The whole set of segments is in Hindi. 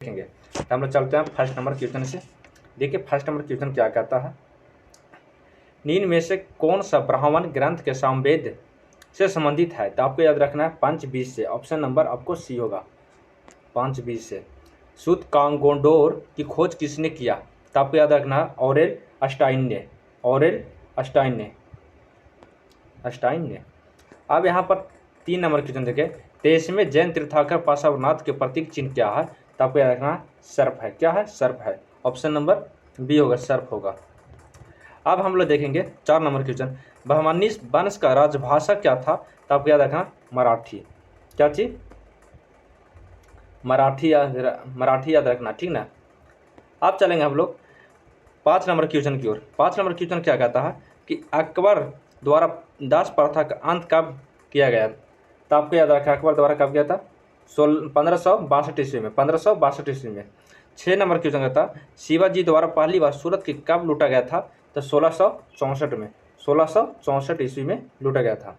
देखेंगे। तो हम लोग चलते हैं फर्स्ट नंबर क्वेश्चन से। देखिए फर्स्ट नंबर क्वेश्चन क्या कहता है, निम्न में से कौन सा ब्राह्मण ग्रंथ के सामवेद से संबंधित है। तो आपको याद रखना है 5-20 से। ऑप्शन नंबर आपको सी होगा 5-20 से। सूत कांगोडोर की खोज किसने किया। तो आपको याद रखना है ऑरेल अस्टाइन ने। ऑरेल अस्टाइन ने। अब यहाँ पर 3 नंबर क्वेश्चन देखें, 23वें जैन तीर्थंकर पार्श्वनाथ के प्रतीक चिन्ह क्या है। तो आपको याद रखना सर्प है। क्या है? सर्प है। ऑप्शन नंबर बी होगा, सर्प होगा। अब हम लोग देखेंगे 4 नंबर क्वेश्चन, बहमनी वंश का राजभाषा क्या था। तो आपको याद रखना मराठी। क्या चीज? मराठी याद रखना, ठीक ना। अब चलेंगे हम लोग 5 नंबर क्वेश्चन की ओर। 5 नंबर क्वेश्चन क्या कहता है कि अकबर द्वारा दास प्रथा का अंत कब किया गया। तो आपको याद रखा अकबर द्वारा कब किया था, 1562 ईस्वी में। 1562 ईस्वी में। 6 नंबर क्वेश्चन कहता शिवाजी द्वारा पहली बार सूरत की कब लूटा गया था। तो 1664 में। 1664 ईस्वी में लूटा गया था।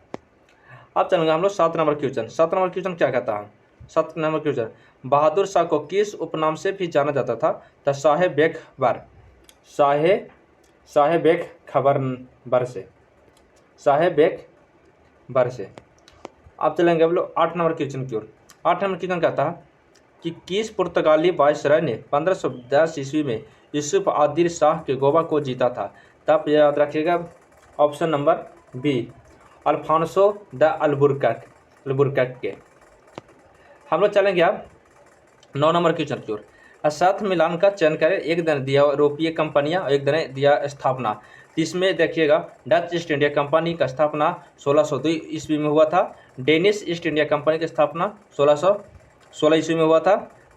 अब चलेंगे हम लोग 7 नंबर क्वेश्चन। 7 नंबर क्वेश्चन क्या कहता है, 7 नंबर क्वेश्चन, बहादुर शाह को किस उपनाम से भी जाना जाता था। तो शाहे बेग बर। शाहे बेग खबर से। शाहे बेग बर से। अब चलेंगे हम लोग 8 नंबर क्वेश्चन की ओर। 8 नंबर क्वेश्चन कहता है कि किस पुर्तगाली वायसराय ने 1510 ईस्वी में यूसुफ आदिल शाह के गोवा को जीता था। तब याद रखिएगा option number B, Alfonso de Albuquerque के। हम लोग चलेंगे अब 9 नंबर क्वेश्चन की ओर। साथ मिलान का चयन करें, एक दिन दिया यूरोपीय कंपनियां और एक दिन दिया स्थापना। इसमें देखिएगा डच ईस्ट इंडिया कंपनी का स्थापना 1602 ईस्वी में हुआ था। डेनिश ईस्ट इंडिया कंपनी की स्थापना 1616 ईस्वी में हुआ था।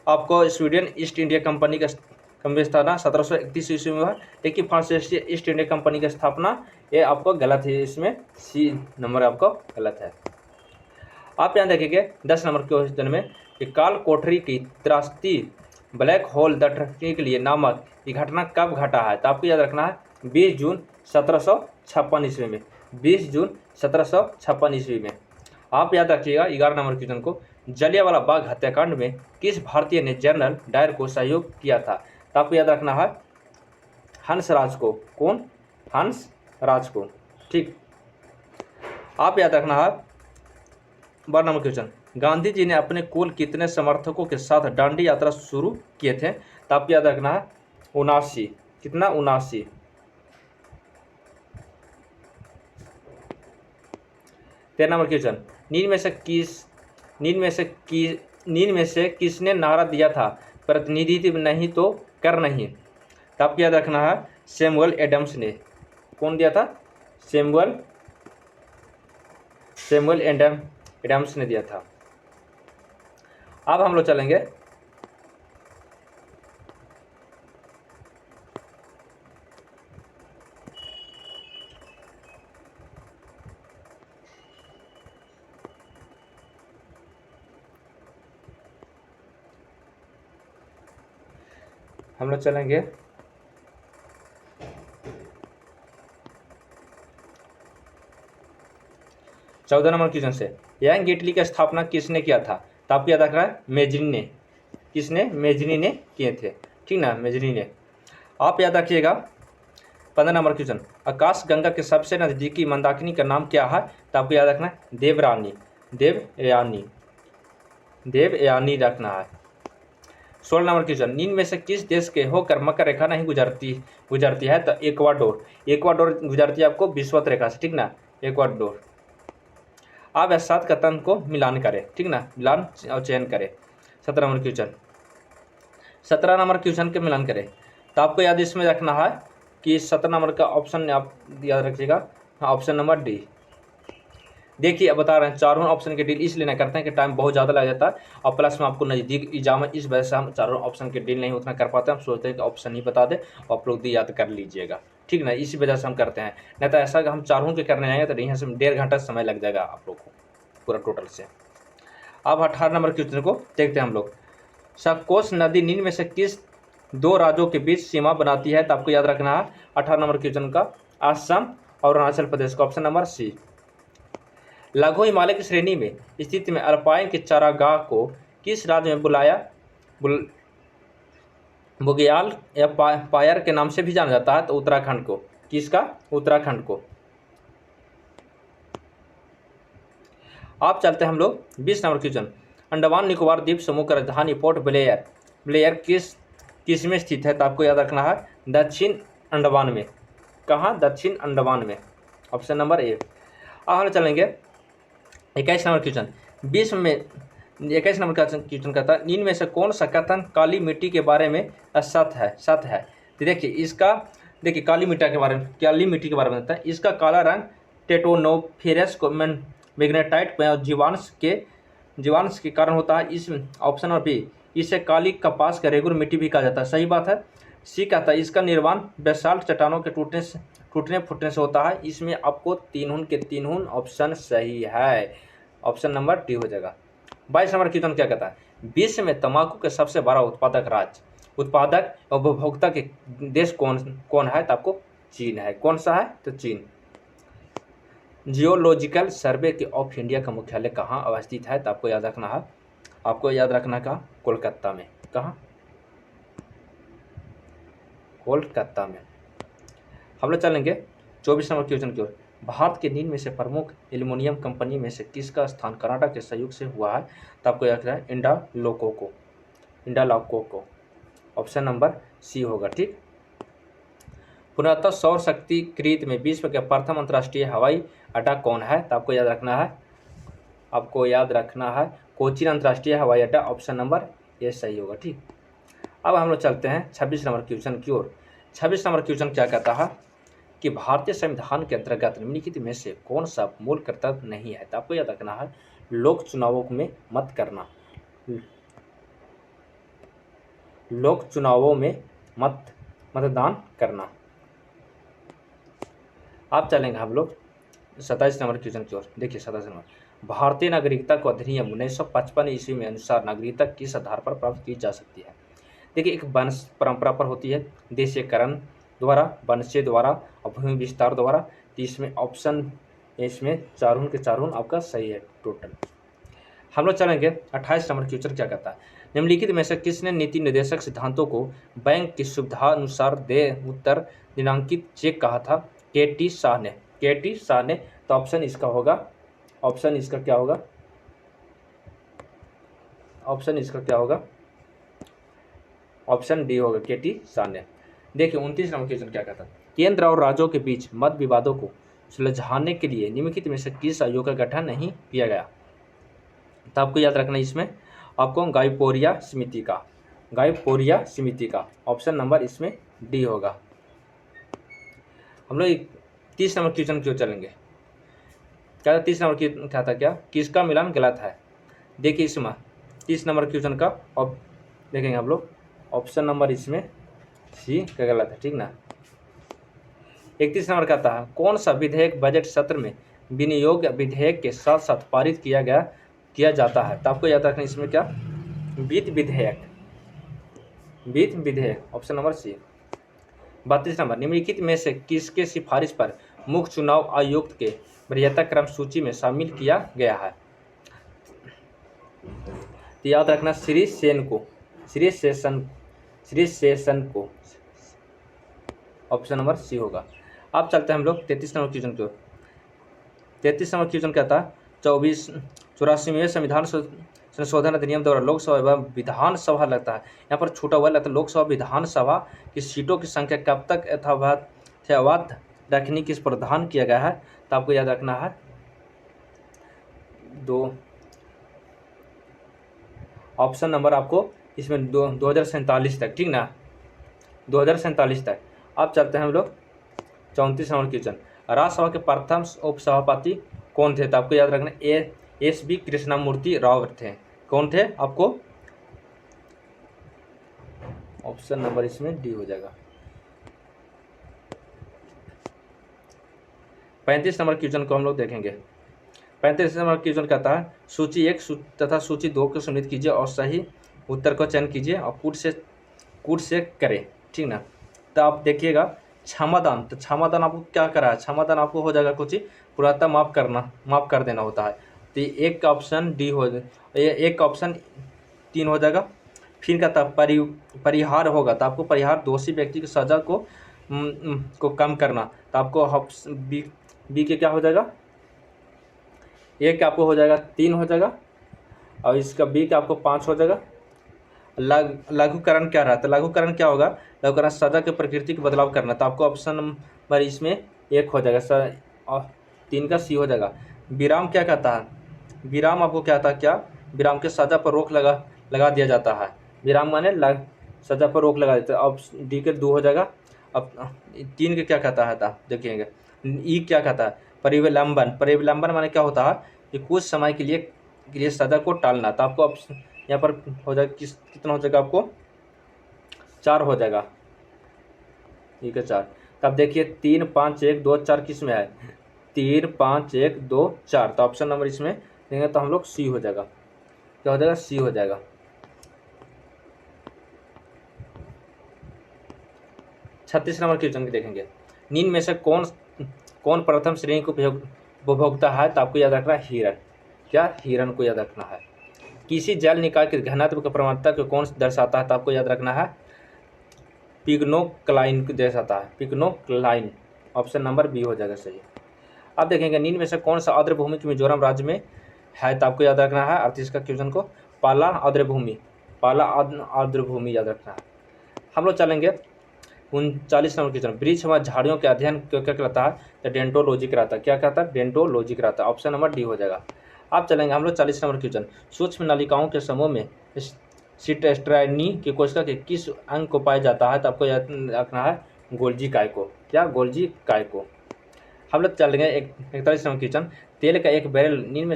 आपको स्वीडन ईस्ट इंडिया कंपनी का स्थापना 1731 ईस्वी में हुआ। लेकिन फ्रांसीसी ईस्ट इंडिया कंपनी की स्थापना ये आपको गलत है, इसमें सी नंबर आपको गलत है। आप यहाँ देखेंगे 10 नंबर क्वेश्चन में कि काल कोठरी की त्रासदी ब्लैक होल दटने के लिए नामक ये घटना कब घटा है। तो आपको याद रखना है 20 जून 1756 ईस्वी में। 20 जून 1756 ईस्वी में। आप याद रखिएगा 11 नंबर क्वेश्चन को, जलियांवाला बाग हत्याकांड में किस भारतीय ने जनरल डायर को सहयोग किया था। तो आपको याद रखना है हंसराज को। कौन? हंसराज को। ठीक। आप याद रखना है 12 नंबर क्वेश्चन, गांधी जी ने अपने कुल कितने समर्थकों के साथ दांडी यात्रा शुरू किए थे। तो आपको याद रखना है 79। कितना? 79। 13 नंबर क्वेश्चन, नींद में से किसने नारा दिया था प्रतिनिधित्व नहीं तो कर नहीं। तो आपको याद रखना है सैमुअल एडम्स ने। कौन दिया था? सैमुअल एडम्स ने दिया था। अब हम लोग चलेंगे हम लोग चलेंगे 14 नंबर क्वेश्चन से, यंग इटली की स्थापना किसने किया था। तो आपको याद रखना है मेजनी ने। किसने? मेजनी ने किए थे, ठीक ना, मेजनी ने। आप याद रखिएगा 15 नंबर क्वेश्चन, आकाश गंगा के सबसे नजदीकी मंदाकिनी का नाम क्या है। तो आपको याद रखना है देवयानी रखना है। 16 नंबर क्वेश्चन, निम्न में से किस देश के होकर मकर रेखा नहीं गुजरती है। तो इक्वाडोर गुजरती है आपको विषुवत रेखा से, ठीक ना, इक्वाडोर। आप इस 7 का तंत्र को मिलान करें, ठीक ना, मिलान और चयन करें। 17 नंबर क्वेश्चन, 17 नंबर क्वेश्चन के मिलान करें। तो आपको याद इसमें रखना है कि 17 नंबर का ऑप्शन आप याद रखिएगा, ऑप्शन नंबर डी। देखिए अब बता रहे हैं चारों ऑप्शन के डील इसलिए नहीं करते हैं कि टाइम बहुत ज़्यादा लग जाता है और प्लस में आपको नज़दीक एग्जाम है, इस वजह से हम चारों ऑप्शन के डील नहीं उतना कर पाते। हम सोचते हैं कि ऑप्शन ही बता दें और आप लोग भी याद कर लीजिएगा, ठीक ना, इसी वजह से हम करते हैं। नहीं तो ऐसा हम चारों के करने जाएंगे तो यहाँ से 1.5 घंटा समय लग जाएगा आप लोग को पूरा टोटल से। अब 18 नंबर क्वेश्चन को देखते हैं हम लोग, सकोस नदी निम्न में से किस 2 राज्यों के बीच सीमा बनाती है। तो आपको याद रखना है 18 नंबर क्वेश्चन का असम और अरुणाचल प्रदेश का, ऑप्शन नंबर सी। लघु हिमालय की श्रेणी में स्थित में अल्पाइन के चारागाह को किस राज्य में बुग्याल या पायर के नाम से भी जाना जाता है, तो उत्तराखंड को, किसका, उत्तराखंड को। आप चलते हैं हम लोग 20 नंबर क्वेश्चन। अंडमान निकोबार द्वीप समूह का राजधानी पोर्ट ब्लेयर, ब्लेयर किस में स्थित है, तो आपको याद रखना है दक्षिण अंडमान में। कहाँ, दक्षिण अंडमान में, ऑप्शन नंबर ए। अब हम चलेंगे 21 नंबर क्वेश्चन। 21 नंबर का क्वेश्चन कहता है, इनमें से कौन सा कथन काली मिट्टी के बारे में सत्य है। तो देखिए काली मिट्टी के बारे में बताता है, इसका काला रंग टेटोनोफेरस मैग्नेटाइट जीवांश के कारण होता है। इस ऑप्शन नंबर बी, इसे काली कपास का रेगुर मिट्टी भी कहा जाता है, सही बात है। सी कहता है, इसका निर्माण बेसाल्ट चट्टानों के टूटने फूटने से होता है। इसमें आपको तीन ऑप्शन सही है, ऑप्शन नंबर डी हो जाएगा। 22 नंबर क्वेश्चन क्या कहता है, विश्व में तंबाकू के सबसे बड़ा उत्पादक उपभोक्ता के देश कौन है, तो आपको चीन है। कौन सा है, तो चीन। जियोलॉजिकल सर्वे ऑफ इंडिया का मुख्यालय कहाँ अवस्थित है, तो आपको याद रखना का कोलकाता में। कहाँ, कोलकाता में। हम लोग चलेंगे 24 नंबर क्वेश्चन की ओर। भारत के निम्न में से प्रमुख एल्युमिनियम कंपनी में से किसका स्थान कनाडा के सहयोग से हुआ है, तो आपको याद रखना है इंडालकोको, ऑप्शन नंबर सी होगा, ठीक। पुरातत्व सौर शक्ति कृत में विश्व के प्रथम अंतर्राष्ट्रीय हवाई अड्डा कौन है, तो आपको याद रखना है कोचीन अंतर्राष्ट्रीय हवाई अड्डा, ऑप्शन नंबर ए सही होगा, ठीक। अब हम लोग चलते हैं 26 नंबर क्वेश्चन की ओर। 26 नंबर क्वेश्चन क्या कहता है कि भारतीय संविधान के अंतर्गत निम्नलिखित में से कौन सा मूल कर्तव्य नहीं है, तो आपको याद रखना है लोक चुनावों में मतदान करना। आप चलेंगे हम लोग 27 नंबर क्वेश्चन की ओर। देखिए 27 नंबर, भारतीय नागरिकता को अधिनियम 1955 ईस्वी में अनुसार नागरिकता किस आधार पर प्राप्त की जा सकती है। देखिए एक वंश परंपरा पर होती है, देशीयकरण द्वारा, वंशे द्वारा और भूमि विस्तार द्वारा। तो इसमें ऑप्शन इसमें चारों के चारों आपका सही है टोटल। हम लोग चलेंगे 28 नंबर क्वेश्चन क्या कहता है, निम्नलिखित में से किसने नीति निर्देशक सिद्धांतों को बैंक की सुविधा अनुसार उत्तर दिनांकित चेक कहा था, के.टी. शाह ने। तो ऑप्शन इसका क्या होगा, ऑप्शन डी होगा, के.टी. शाह ने। देखिए 29 नंबर क्वेश्चन क्या कहता है, केंद्र और राज्यों के बीच मत विवादों को सुलझाने के लिए निम्नलिखित में से किस आयोग का गठन नहीं किया गया, तो आपको याद रखना इसमें आपको गाइपोरिया समिति का, ऑप्शन नंबर इसमें डी होगा। हम लोग 30 नंबर क्वेश्चन क्यों चलेंगे, क्या 30 नंबर की क्या था, क्या किसका मिलान गलत है। देखिए इसमें 30 नंबर क्वेश्चन का देखेंगे हम लोग, ऑप्शन नंबर इसमें सी का गलत है, ठीक ना। 31 नंबर का था, कौन सा विधेयक बजट सत्र में विनियोग विधेयक के साथ साथ पारित किया जाता है, तो आपको याद रखना इसमें क्या, वित्त विधेयक, ऑप्शन नंबर सी। 32 नंबर, निम्नलिखित में से किसके सिफारिश पर मुख्य चुनाव आयुक्त के वरीयता क्रम सूची में शामिल किया गया है, तो याद रखना श्री सेशन को, ऑप्शन नंबर सी होगा। अब चलते हैं हम लोग 33 नंबर क्वेश्चन को। 33 नंबर क्वेश्चन कहता है 84वें संविधान संशोधन अधिनियम द्वारा लोकसभा एवं विधानसभा लगता है, यहाँ पर छूटा हुआ लगता है लोकसभा विधानसभा की सीटों की संख्या कब तक यथावत रखने की प्रावधान किया गया है, तो आपको याद रखना है 2, ऑप्शन नंबर आपको इसमें 2047 तक, ठीक ना, 2047 तक। अब चलते हैं हम लोग 34 नंबर क्वेश्चन, राज्यसभा के प्रथम उपसभापति कौन थे, तो आपको याद रखना एस.बी. कृष्णमूर्ति राव थे। कौन थे, आपको ऑप्शन नंबर इसमें डी हो जाएगा। 35 नंबर क्वेश्चन को हम लोग देखेंगे। 35 नंबर क्वेश्चन कहता है सूची 1 तथा सूची 2 को सम्मिलित कीजिए और सही उत्तर का चयन कीजिए और कूट से करें, ठीक ना। तो आप देखिएगा क्षमादान, तो क्षमादान आपको क्या करा है, क्षमादान आपको हो जाएगा कुछ पुरातन माफ कर देना होता है, तो एक का ऑप्शन डी हो, एक का ऑप्शन 3 हो जाएगा। फिर क्या था, परिहार होगा, तो आपको परिहार दोषी व्यक्ति की सजा को कम करना, तो आपको बी के क्या हो जाएगा, एक आपको हो जाएगा 3 हो जाएगा, और इसका बी का आपको 5 हो जाएगा। लघुकरण क्या रहता है, लघुकरण क्या होगा, लघुकरण सजा के प्रकृति को बदलाव करना, तो आपको ऑप्शन नंबर इसमें 1 हो जाएगा, और 3 का सी हो जाएगा। विराम क्या कहता है, विराम आपको क्या था, क्या विराम के सजा पर रोक लगा दिया जाता है, विराम माने सजा पर रोक लगा देता है। अब डी के 2 हो जाएगा। अब 3 के क्या कहता है था, देखिएगा ई क्या कहता है, परिविलंबन, परिविलंबन माने क्या होता है कि कुछ समय के लिए सजा को टालना, तो आपको अब यहाँ पर हो जाएगा कितना हो जाएगा, आपको 4 हो जाएगा, ठीक है 4। तब देखिए 3 5 1 2 4 किस में है, 3 5 1 2 4, तो ऑप्शन नंबर इसमें देंगे तो हम लोग सी हो जाएगा, क्या हो जाएगा, सी हो जाएगा। 36 नंबर क्वेश्चन देखेंगे, निम्न में से कौन प्रथम श्रेणी को उपभोक्ता है, तो आपको याद रखना है हिरण, क्या हिरण को याद रखना है। किसी जल निकाय के घनत्व की प्रवणता को कौन दर्शाता है, तो आपको याद रखना है पिग्नोक्लाइन को दर्शाता है, पिग्नोक्लाइन, ऑप्शन नंबर बी हो जाएगा सही। अब देखेंगे निम्न में से कौन सा आर्द्रभूमि की मिजोरम राज्य में है, तो आपको याद रखना है 38 का क्वेश्चन को, पाला आर्द्रभूमि, पाला आर्द्रभूमि याद रखना है। हम लोग चलेंगे 39 नंबर क्वेश्चन, वृक्ष व झाड़ियों के अध्ययन क्या कहलाता है, तो डेंटोलॉजी कराता है, क्या कहता है, डेंटोलॉजी कराता है, ऑप्शन नंबर डी हो जाएगा। अब चलेंगे हम लोग 40 नंबर क्वेश्चन, सूक्ष्म नलिकाओं के समूह में सिटेस्ट्राइनी की कोशिका के किस अंग को पाया जाता है, तो आपको याद रखना है गोल्जी काय को, क्या गोल्जी काय को। हम लोग चल गए 41 नंबर क्वेश्चन, तेल का एक बैरल निम्न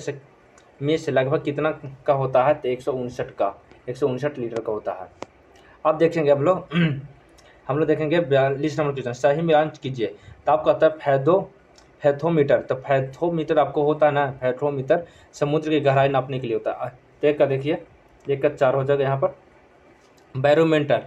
में से लगभग कितना का होता है, तो 159 का, 159 लीटर का होता है। अब देखेंगे हम लोग देखेंगे 42 नंबर क्वेश्चन, सही मिलान कीजिए, तो आपको आता है फैथोमीटर, तो फैथोमीटर आपको होता है ना, फैथोमीटर समुद्र की गहराई नापने के लिए होता है। तो एक का देखिए, एक का 4 हो जाएगा यहाँ पर। बैरोमीटर,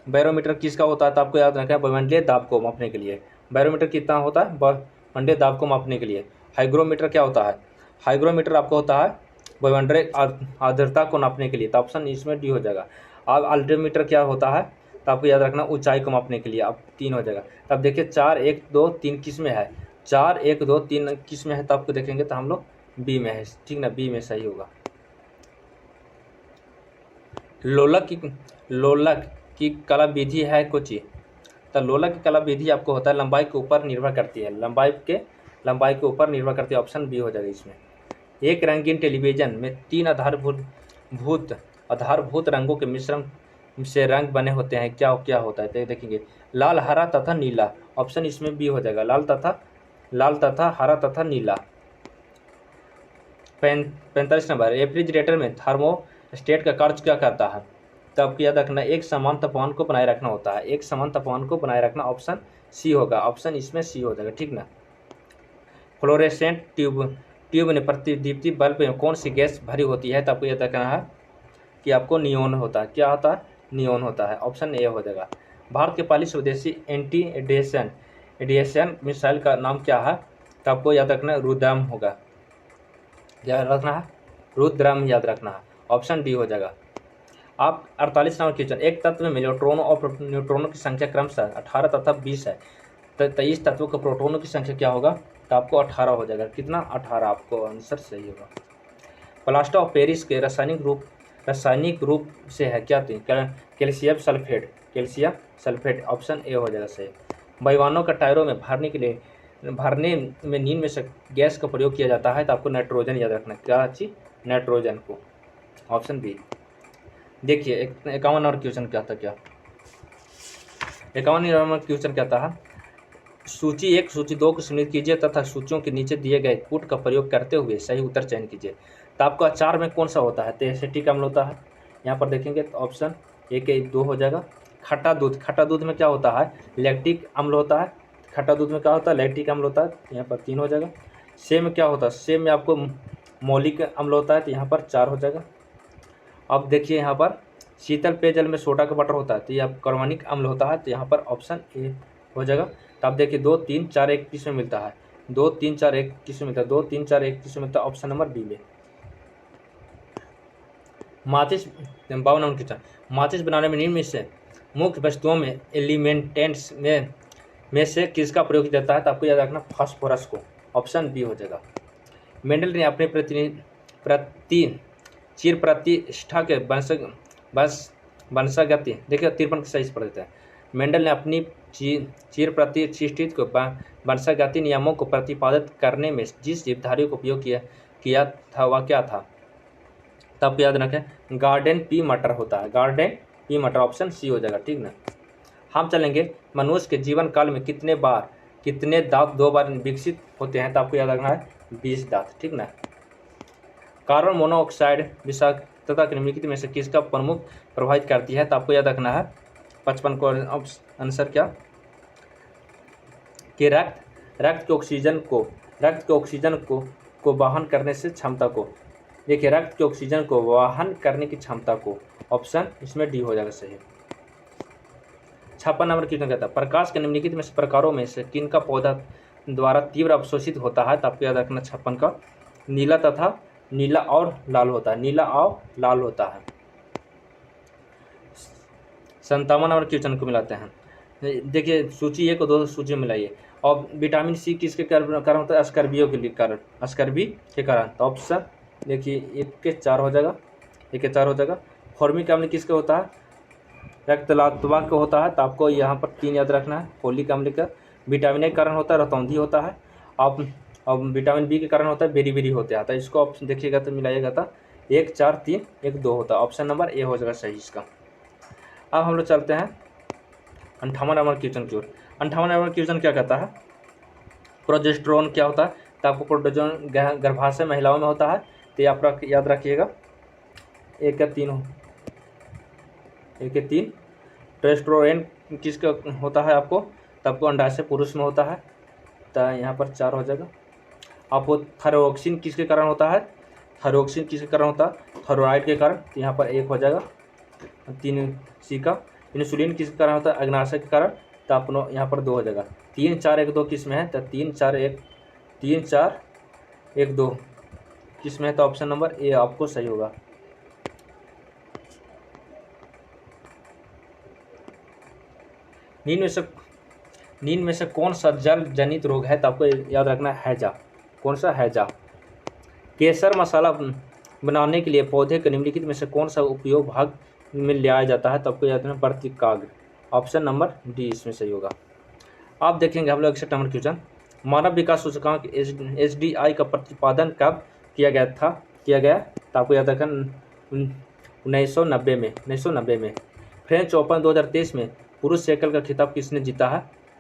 बैरोमीटर किसका होता है, तो आपको याद रखना है वायुमंडलीय दाब को मापने के लिए, बैरोमीटर कितना होता है, वायुमंडलीय दाब को मापने के लिए। हाइग्रोमीटर क्या होता है, हाइग्रोमीटर आपको होता है वायुमंडलीय आर्द्रता को नापने के लिए, तो ऑप्शन इसमें डी हो जाएगा। अब अल्टीमीटर क्या होता है, तो आपको याद रखना ऊंचाई को मापने के लिए, अब 3 हो जाएगा। तब देखिए 4 1 2 3 किस में है, 4 1 2 3 किस में है, तो आपको देखेंगे तो हम लोग बी में है, ठीक ना, बी में सही होगा। लोलक की कला विधि है कुछ, तो लोलक की कला विधि आपको होता है लंबाई के ऊपर निर्भर करती है, लंबाई के ऊपर निर्भर करती है, ऑप्शन बी हो जाएगा इसमें। एक रंगीन टेलीविजन में 3 आधारभूत रंगों के मिश्रण से रंग बने होते हैं, क्या क्या होता है, तो देखेंगे लाल हरा तथा नीला, ऑप्शन इसमें बी हो जाएगा, लाल तथा हरा तथा नीला। 45 नंबर, रेफ्रिजरेटर में थर्मोस्टेट का कार्य क्या करता है, तो आपको याद रखना एक समान तापमान को बनाए रखना होता है, एक समान तापमान को बनाए रखना, ऑप्शन सी होगा, ऑप्शन इसमें सी हो जाएगा, ठीक ना। फ्लोरेसेंट ट्यूब में प्रतिदीप्ति बल्ब में कौन सी गैस भरी होती है, तो आपको याद रखना है कि आपको नियोन होता है, क्या होता है, नियोन होता है, ऑप्शन ए हो जाएगा। भारत के पहली स्वदेशी एंटी एडिएशन मिसाइल का नाम क्या है, तो आपको याद रखना है रुद्रम होगा, याद रखना है रुद्रम, याद रखना है, ऑप्शन डी हो जाएगा। आप 48 नंबर क्वेश्चन, एक तत्व में न्यूट्रॉनों और न्यूट्रॉनों की संख्या क्रमशः 18 तथा 20 है, तो 23 तत्वों के प्रोटॉनों की संख्या क्या होगा, तो आपको 18 हो जाएगा, कितना 18, आपको आंसर सही होगा। प्लास्टर ऑफ पेरिस के रासायनिक रूप से है क्या, कैल्शियम सल्फेट, ऑप्शन ए हो जाएगा सही। वायुयानों का टायरों में भरने में निम्न में से गैस का प्रयोग किया जाता है, तो आपको नाइट्रोजन याद रखना है, क्या चीज, नाइट्रोजन को, ऑप्शन बी। देखिए 51 नंबर क्वेश्चन क्या था, क्या 51 नंबर क्वेश्चन क्या था, सूची 1 सूची 2 को सम्मिलित कीजिए तथा सूचियों के नीचे दिए गए पुट का प्रयोग करते हुए सही उत्तर चयन कीजिए, तो आपका अचार में कौन सा होता है, तो एसिटिक अम्ल होता है, यहाँ पर देखेंगे तो ऑप्शन ए के 2 हो जाएगा। खट्टा दूध में क्या होता है, लैक्टिक अम्ल होता है, खट्टा दूध में क्या होता है, लैक्टिक अम्ल होता है, यहाँ पर 3 हो जाएगा। सेब में क्या होता है, सेब में आपको मौलिक अम्ल होता है, तो यहाँ पर 4 हो जाएगा। अब देखिए यहाँ पर शीतल पेयजल में सोडा का बटर होता है, तो ये आप कार्बनिक अम्ल होता है, तो यहाँ पर ऑप्शन ए हो जाएगा। तो आप देखिए 2 3 4 1 किस में मिलता है, 2 3 4 1 किस में मिलता है, 2 3 4 1 किस में मिलता है, ऑप्शन नंबर बी में। माचिस 52 नंबर क्वेश्चन, माचिस बनाने में निम्न में से मुख्य वस्तुओं में एलिमेंटेंट्स में से किसका प्रयोग किया जाता है? तो आपको याद रखना फास्फोरस को, ऑप्शन बी हो जाएगा। मेंडल ने अपने चिर प्रतिष्ठा के वंशागति, देखिए 53 के सही से पढ़ देते हैं। मेंडल ने अपनी चिर प्रतिष्ठित को वंशागति नियमों को प्रतिपादित करने में जिस जीवधारी को उपयोग किया था वह क्या था? तब याद रखें गार्डन पी मटर होता है, गार्डन पी मटर, ऑप्शन सी हो जाएगा, ठीक ना। हम चलेंगे मनुष्य के जीवन काल में कितने दांत 2 बार विकसित होते हैं? तो आपको याद रखना है 20 दांत, ठीक ना। कार्बन मोनोऑक्साइड विषाक्तता के निम्नलिखित में से किसका प्रमुख प्रभावित करती है? तो आपको याद रखना है 55 को आंसर क्या कि रक्त के ऑक्सीजन को वाहन करने से क्षमता को, देखिए रक्त के ऑक्सीजन को वाहन करने की क्षमता को, ऑप्शन इसमें डी हो जाएगा सही। 56 नंबर क्वेश्चन कहता है प्रकाश के निम्नलिखित में से प्रकारों में से किन का पौधा द्वारा तीव्र अवशोषित होता है? तो आपको याद रखना 56 का नीला और लाल होता है, नीला और लाल होता है। 57 नंबर क्वेश्चन को मिलाते हैं, देखिए सूची 1 और 2 सूची मिलाइए। और विटामिन सी किसके कारण होता है? स्कर्बियो के कारण, स्कर्बी के कारण, तो ऑप्शन देखिए 1 के 4 हो जाएगा, 1 के 4 हो जाएगा। फॉर्मिक अम्ल किसका होता है? रक्तलात्वा का होता है, तो आपको यहाँ पर 3 याद रखना है। फोलिक अम्ल का विटामिन ए के कारण होता है, रतौंधी होता है। अब विटामिन बी के कारण होता है बेरी होता है। तो इसको ऑप्शन देखिएगा तो मिलाइएगा तो 1 4 3 1 2 होता है, ऑप्शन नंबर ए हो जाएगा सही इसका। अब हम लोग चलते हैं 58 नंबर क्वेश्चन की ओर। 58 नंबर क्वेश्चन क्या कहता है? प्रोजेस्टेरोन क्या होता है? तो आपको प्रोजेस्टेरोन गर्भाशय महिलाओं में होता है, तो आप याद रखिएगा 1 का 3 टेस्टोस्टेरोन किसका होता है आपको? तो आपको अंडाशय पुरुष में होता है, तो यहाँ पर 4 हो जाएगा। आपको थायरोक्सिन किसके कारण होता है? थायरोक्सिन किसके कारण होता है? थायराइड के कारण, तो यहाँ पर 1 हो जाएगा। 3 सी का इंसुलिन किसके कारण होता है? अग्नाशय के कारण, तो आप यहाँ पर 2 हो जाएगा। 3 4 1 2 किस में है? तो 3 4 1 2 किस में है? तो ऑप्शन नंबर ए आपको सही होगा। नींद में से कौन सा जल जनित रोग है? तो आपको याद रखना है हैजा। कौन सा? हैजा। केसर मसाला बनाने के लिए पौधे के निम्नलिखित में से कौन सा उपयोग भाग में लिया जाता है? तो आपको याद रखना प्रतिकाग्र, ऑप्शन नंबर डी इसमें सही होगा। आप देखेंगे हम लोग 61 नंबर क्वेश्चन, मानव विकास सूचकांक SDI का प्रतिपादन कब किया गया? तो आपको याद रखना 1990 में। फ्रेंच ओपन 2023 में पुरुष साइकिल का खिताब किसने जीता है?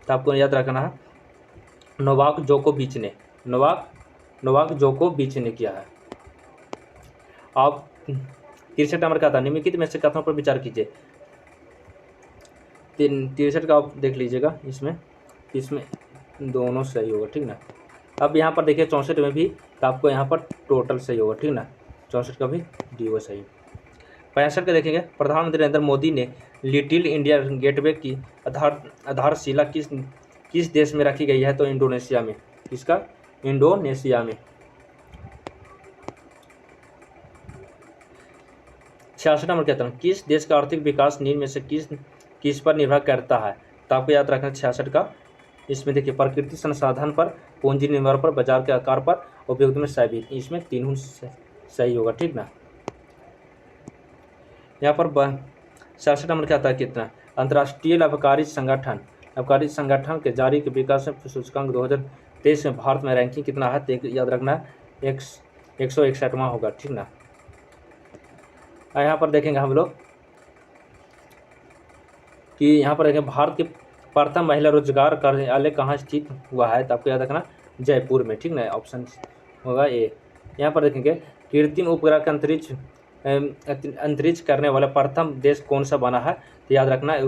तो आपको याद रखना है नोवाक जोकोविच ने किया है। आप 63 नंबर का था, निम्नलिखित में से कथनों पर विचार कीजिए। 63 का आप देख लीजिएगा, इसमें दोनों सही होगा, ठीक ना। अब यहाँ पर देखिए 64 में भी, तो आपको यहाँ पर टोटल सही होगा, ठीक ना। 64 का भी डी वो सही। 65 का देखेंगे, प्रधानमंत्री नरेंद्र मोदी ने लिटिल इंडिया गेटवे की आधारशिला किस देश में रखी गई है? तो इंडोनेशिया में। किसका? इंडोनेशिया में। 66 नंबर कहता हूँ, किस देश का आर्थिक विकास नींद में से किस पर निर्भर करता है? तो आपको याद रखना 66 का, इसमें देखिए प्रकृति संसाधन पर, पूंजी निर्भर पर, बाजार के आकार पर, उपयोग में साबित, इसमें तीनों सही होगा, ठीक ना। यहाँ पर 67 नंबर क्या आता है कितना? अंतर्राष्ट्रीय लाभकारी संगठन के जारी के विकास सूचकांक 2023 में भारत में रैंकिंग कितना है? तो याद रखना है 161वां होगा, ठीक ना। यहाँ पर देखेंगे हम लोग कि यहाँ पर देखें भारत के प्रथम महिला रोजगार कार्यालय कहाँ स्थित हुआ है? तो आपको याद रखना जयपुर में, ठीक ना, ऑप्शन होगा ए। यहाँ पर देखेंगे कृत्रिम उपग्रह का अंतरिक्ष करने वाला प्रथम देश कौन सा बना है? तो याद रखना है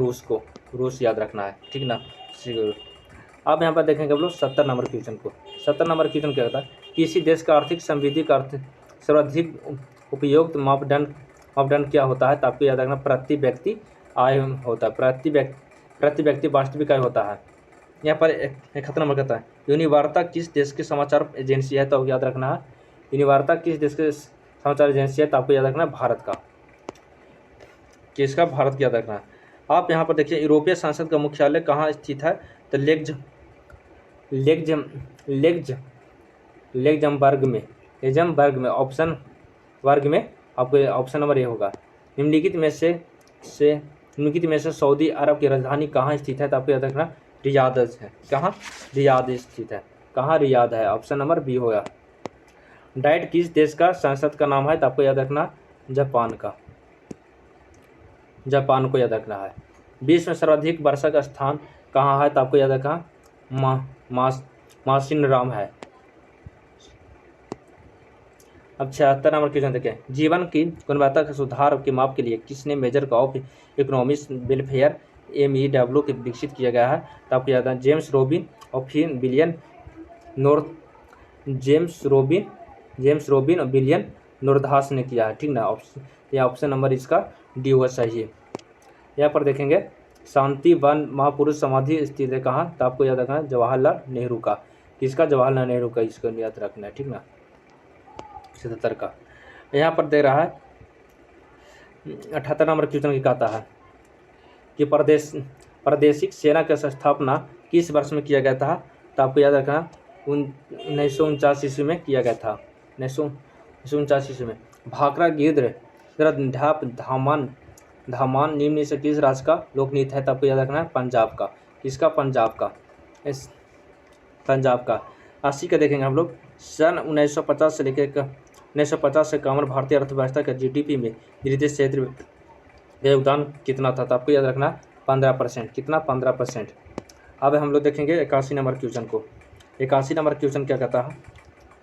रूस याद रखना है, ठीक ना। अब यहाँ पर देखेंगे हम लोग 70 नंबर क्वेश्चन को। 70 नंबर क्वेश्चन क्या होता है? किसी देश का आर्थिक समृद्धि का सर्वाधिक उपयुक्त मापदंड क्या होता है? तो आपको याद रखना प्रति व्यक्ति आय होता है, प्रति व्यक्ति वास्तविक आय होता है। यहाँ पर 71 नंबर कहता है यूनिवार्ता किस देश की समाचार एजेंसी है? तो याद रखना है यूनिवार्ता किस देश के समाचार एजेंसी है? तो आपको याद रखना है भारत का। किसका? भारत की याद रखना है। आप यहाँ पर देखिए यूरोपीय संसद का मुख्यालय कहाँ स्थित है? तो लेक्जमबर्ग में ऑप्शन वर्ग में आपको ऑप्शन नंबर ए होगा। निम्नलिखित में से सऊदी अरब की राजधानी कहाँ स्थित है? तो आपको याद रखना रियाद है। कहाँ? रियाद स्थित है। कहाँ? रियाद है। ऑप्शन नंबर बी होगा। डाइट किस देश का संसद का नाम है? तो आपको याद रखना जापान का। जापान को याद रखना है। विश्व में सर्वाधिक वर्षा का स्थान कहाँ है? तो आपको याद रखना मासिनराम है। अब 76 नंबर क्वेश्चन देखें। जीवन की गुणवत्ता के सुधार के माप के लिए किसने measure of economics welfare MEW के विकसित किया गया है? तो आपको याद है जेम्स रोबिन और फिर बिलियन नोरदास ने किया है। ठीक ना? ऑप्शन नंबर इसका डी होगा सही है। यहाँ पर देखेंगे शांति वन महापुरुष समाधि स्थित है कहाँ? तो आपको याद रखना है जवाहरलाल नेहरू का। किसका? जवाहरलाल नेहरू का। इसको याद रखना है। ठीक ना? 77 का। यहाँ पर दे रहा है 78 नंबर क्वेश्चन की कहता है कि प्रादेशिक सेना की स्थापना किस वर्ष में किया गया था? तो आपको याद रखना 1949 ईस्वी में किया गया था। 1949 ईस्वी में। भाखड़ा गिद्ध ढाप धामान निम्न से किस राज्य का लोकनृत्य है? तो आपको याद रखना है पंजाब का। किसका? पंजाब का। पंजाब का। 80 का देखेंगे हम लोग। सन 1950 से लेकर 1950 से कमर भारतीय अर्थव्यवस्था के GDP में विदेश क्षेत्र का योगदान कितना था? तो आपको याद रखना 15%। कितना? 15%। अब हम लोग देखेंगे 81 नंबर क्वेश्चन को। 81 नंबर क्वेश्चन क्या कहता है?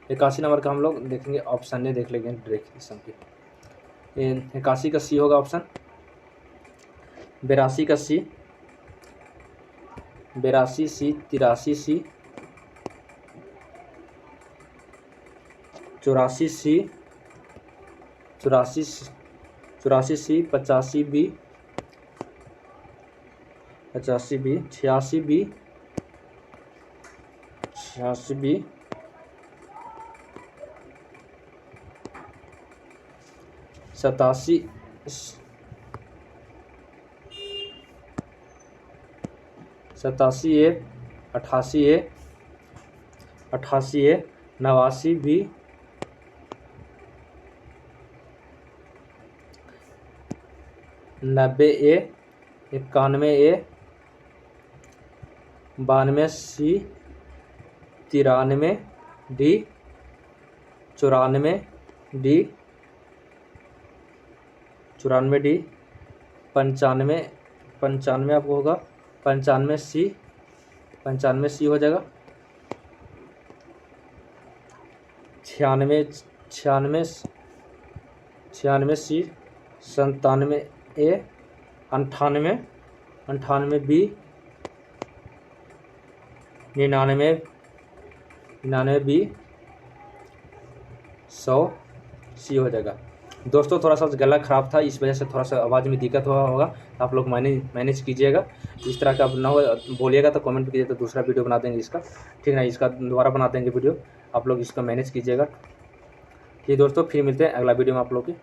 81 नंबर का हम लोग देखेंगे ऑप्शन ने देख लेंगे डायरेक्शन के। 81 का सी होगा ऑप्शन। 82 का सी, 82 सी, 83 सी, 84 सी, 85 सी, 85 बी, 86 बी, 86 बी, 86 बी, 87 ए, 88 ए, 88 ए, 89 बी, 90 ए, 91 ए, 92 सी, 93 डी, 94 डी, 94 डी, 95 आपको होगा 95 सी, 95 सी हो जाएगा। 96 सी, 97 ए, 98 बी, 99 बी, 100 सी हो जाएगा। दोस्तों थोड़ा सा गला ख़राब था, इस वजह से थोड़ा सा आवाज़ में दिक्कत हुआ होगा। आप लोग मैनेज कीजिएगा। इस तरह का ना हो बोलिएगा तो कमेंट कीजिए, तो दूसरा वीडियो बना देंगे इसका। ठीक है, इसका दोबारा बना देंगे वीडियो। आप लोग इसका मैनेज कीजिएगा। ठीक दोस्तों, फिर मिलते हैं अगला वीडियो में आप लोग की।